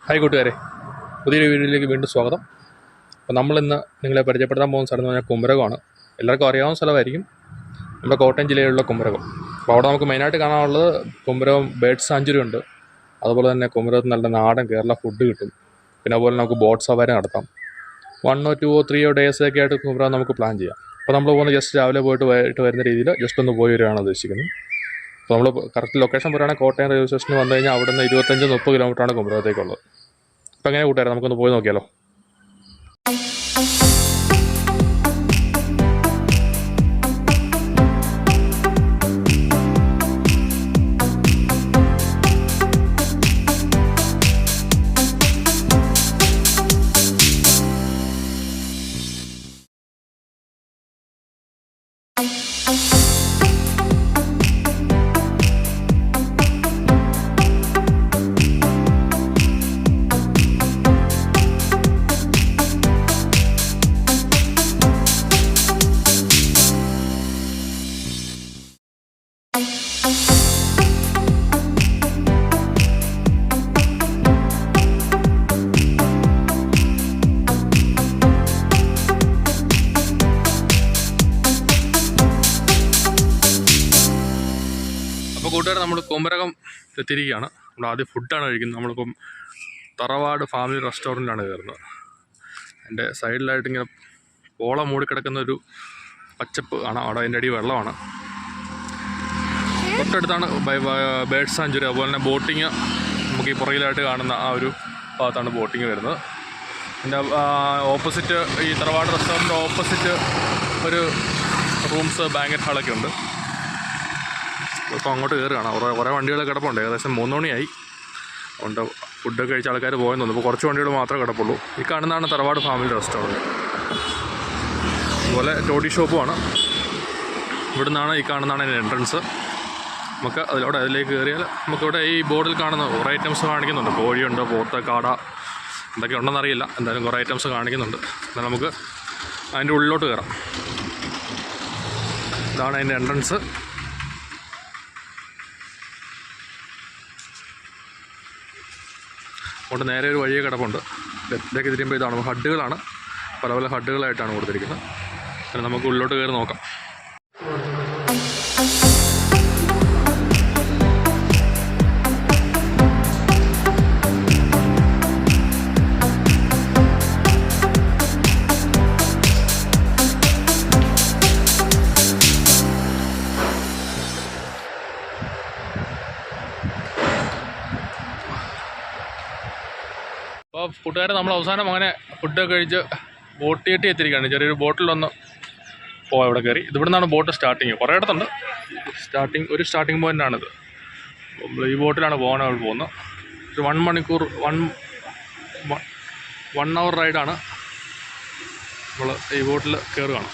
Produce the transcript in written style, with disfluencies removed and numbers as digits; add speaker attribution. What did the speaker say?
Speaker 1: Hi കൂട്ടുകാരെ, പുതിയൊരു വീഡിയോയിലേക്ക് വീണ്ടും സ്വാഗതം. അപ്പോൾ നമ്മളിന്ന് നിങ്ങളെ പരിചയപ്പെടുത്താൻ പോകുന്ന സ്ഥലം എന്ന് പറഞ്ഞാൽ കുമരകമാണ്. എല്ലാവർക്കും അറിയാവുന്ന സ്ഥലമായിരിക്കും, നമ്മുടെ കോട്ടയം ജില്ലയിലുള്ള കുമരകം. അപ്പോൾ അവിടെ നമുക്ക് മെയിനായിട്ട് കാണാനുള്ളത് കുമരകം ബേർഡ് സാഞ്ചുറി ഉണ്ട്. അതുപോലെ തന്നെ കുമരകത്ത് നല്ല നാടൻ കേരള ഫുഡ് കിട്ടും. പിന്നെ അതുപോലെ നമുക്ക് ബോട്ട് സവാരി നടത്താം. 1 or 2 or 3 ഡേയ്സൊക്കെ ആയിട്ട് കുമരകം നമുക്ക് പ്ലാൻ ചെയ്യാം. അപ്പോൾ നമ്മൾ പോകുന്ന ജസ്റ്റ് രാവിലെ പോയിട്ട് വരുന്ന രീതിയിൽ ജസ്റ്റ് ഒന്ന് പോയി വരികയാണ് ഉദ്ദേശിക്കുന്നത്. അപ്പോൾ നമ്മൾ കറക്റ്റ് ലൊക്കേഷൻ പറയുകയാണെങ്കിൽ കോട്ടയം റെയിൽവേ സ്റ്റേഷനിൽ വന്നു കഴിഞ്ഞാൽ അവിടെ നിന്ന് 25-30 കിലോമീറ്ററാണ് കുമരകത്തേക്കുള്ളത്. അപ്പോൾ എങ്ങനെ കൂട്ടുകാരെ, നമുക്കൊന്ന് പോയി നോക്കിയാലോ. അപ്പോൾ കൂട്ടുകാർ, നമ്മൾ കുമരകം എത്തിയിരിക്കുകയാണ്. നമ്മൾ ആദ്യം ഫുഡാണ് കഴിക്കുന്നത്. നമ്മളിപ്പം തറവാട് ഫാമിലി റെസ്റ്റോറൻറ്റാണ് കയറുന്നത്. എൻ്റെ സൈഡിലായിട്ട് ഇങ്ങനെ പോള മൂടിക്കിടക്കുന്ന ഒരു പച്ചപ്പ് ആണ്. അവിടെ അതിൻ്റെ അടി വെള്ളമാണ്. തൊട്ടടുത്താണ് ബേർഡ് സാഞ്ചുറി. അതുപോലെ തന്നെ ബോട്ടിങ് നമുക്ക് ഈ പുറകിലായിട്ട് കാണുന്ന ആ ഒരു ഭാഗത്താണ് ബോട്ടിങ് വരുന്നത്. എൻ്റെ ഓപ്പോസിറ്റ് ഈ തറവാട് റെസ്റ്റോറൻറ്റ് ഓപ്പോസിറ്റ് ഒരു റൂംസ് ബാങ്കറ്റ് ഹാളൊക്കെ ഉണ്ട്. ഇപ്പോൾ അങ്ങോട്ട് കയറുകയാണ്. കുറേ വണ്ടികൾ കിടപ്പുണ്ട്. ഏകദേശം 3 മണിയായി. അതുകൊണ്ട് ഫുഡൊക്കെ കഴിച്ച ആൾക്കാർ പോയെന്ന് തോന്നുന്നു. ഇപ്പോൾ കുറച്ച് വണ്ടികൾ മാത്രമേ കിടപ്പുള്ളൂ. ഈ കാണുന്നതാണ് തറവാട് ഫാമിലി റെസ്റ്റോറൻറ്റ്. അതുപോലെ ടോഡി ഷോപ്പുമാണ്. ഇവിടെ നിന്നാണ് ഈ കാണുന്നതാണ് അതിൻ്റെ എൻട്രൻസ്. നമുക്ക് അതിലേക്ക് കയറിയാൽ നമുക്കിവിടെ ഈ ബോർഡിൽ കാണുന്ന കുറേ ഐറ്റംസ് കാണിക്കുന്നുണ്ട്. കോഴിയുണ്ട്, പോത്ത്, കാട, എന്തൊക്കെ ഉണ്ടെന്നറിയില്ല. എന്തായാലും കുറേ ഐറ്റംസ് കാണിക്കുന്നുണ്ട്. എന്നാൽ നമുക്ക് അതിൻ്റെ ഉള്ളിലോട്ട് കയറാം. ഇതാണ് അതിൻ്റെ എൻട്രൻസ്. അതുകൊണ്ട് നേരെ ഒരു വഴിയെ കിടപ്പുണ്ട്. ലെഫ്റ്റിലേക്ക് തിരിയുമ്പോൾ ഇതാണ് ഹഡുകളാണ്. പല പല ഹഡുകളായിട്ടാണ് കൊടുത്തിരിക്കുന്നത്. അങ്ങനെ നമുക്ക് ഉള്ളിലോട്ട് കയറി നോക്കാം. അപ്പോൾ കൂട്ടുകാരെ, നമ്മൾ അവസാനം അങ്ങനെ ഫുഡൊക്കെ കഴിച്ച് ബോട്ട് കെട്ടി എത്തിയിരിക്കുകയാണ്. ചെറിയൊരു ബോട്ടിലൊന്ന് പോകാം. ഇവിടെ കയറി ഇവിടെ നിന്നാണ് ബോട്ട് സ്റ്റാർട്ടിങ്. കുറേ ഇടത്തുണ്ട് ഒരു സ്റ്റാർട്ടിങ് പോയിൻ്റാണിത്. നമ്മൾ ഈ ബോട്ടിലാണ് പോകുന്നത്. ഒരു 1 മണിക്കൂർ 1 hour റൈഡാണ്. നമ്മൾ ഈ ബോട്ടിൽ കയറുകയാണ്.